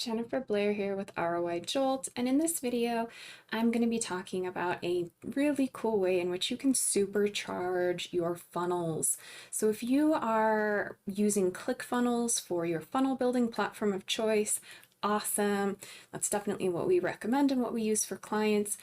Jennifer Blair here with ROI Jolt, and in this video I'm going to be talking about a really cool way in which you can supercharge your funnels. So if you are using ClickFunnels for your funnel building platform of choice, awesome. That's definitely what we recommend and what we use for clients.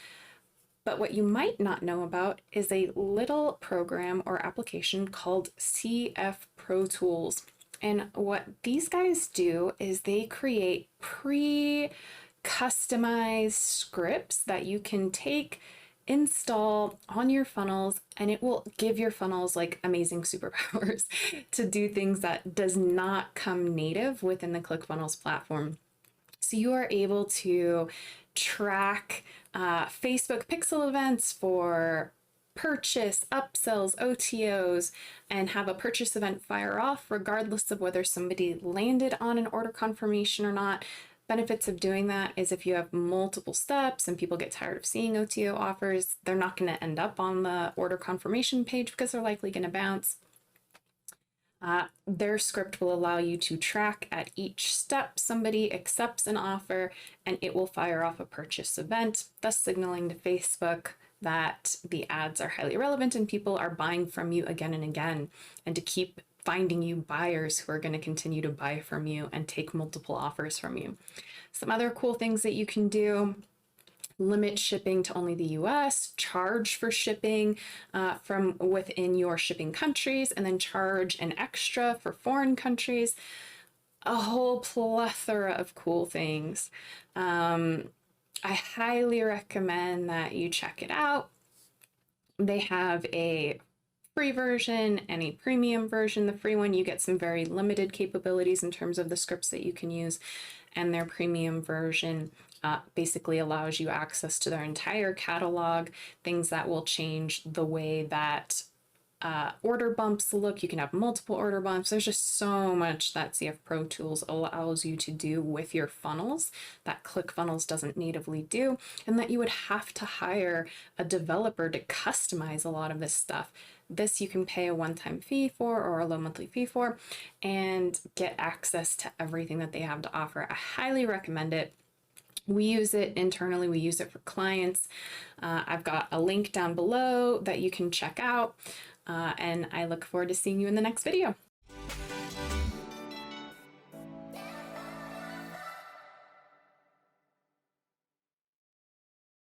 But what you might not know about is a little program or application called CF Pro Tools. And what these guys do is they create pre-customized scripts that you can take, install on your funnels, and it will give your funnels like amazing superpowers to do things that does not come native within the ClickFunnels platform. So you are able to track Facebook pixel events for purchase, upsells, OTOs, and have a purchase event fire off regardless of whether somebody landed on an order confirmation or not. Benefits of doing that is if you have multiple steps and people get tired of seeing OTO offers, they're not going to end up on the order confirmation page because they're likely going to bounce. Their script will allow you to track at each step somebody accepts an offer, and it will fire off a purchase event, thus signaling to Facebook that the ads are highly relevant and people are buying from you again and again, and to keep finding you buyers who are going to continue to buy from you and take multiple offers from you. Some other cool things that you can do: limit shipping to only the US, charge for shipping from within your shipping countries, and then charge an extra for foreign countries. A whole plethora of cool things. I highly recommend that you check it out. They have a free version and a premium version. The free one, you get some very limited capabilities in terms of the scripts that you can use, and their premium version basically allows you access to their entire catalog, things that will change the way that order bumps look. You can have multiple order bumps. There's just so much that CF Pro Tools allows you to do with your funnels that ClickFunnels doesn't natively do, and that you would have to hire a developer to customize a lot of this stuff. This you can pay a one-time fee for or a low monthly fee for and get access to everything that they have to offer. I highly recommend it. We use it internally. We use it for clients. I've got a link down below that you can check out. And I look forward to seeing you in the next video.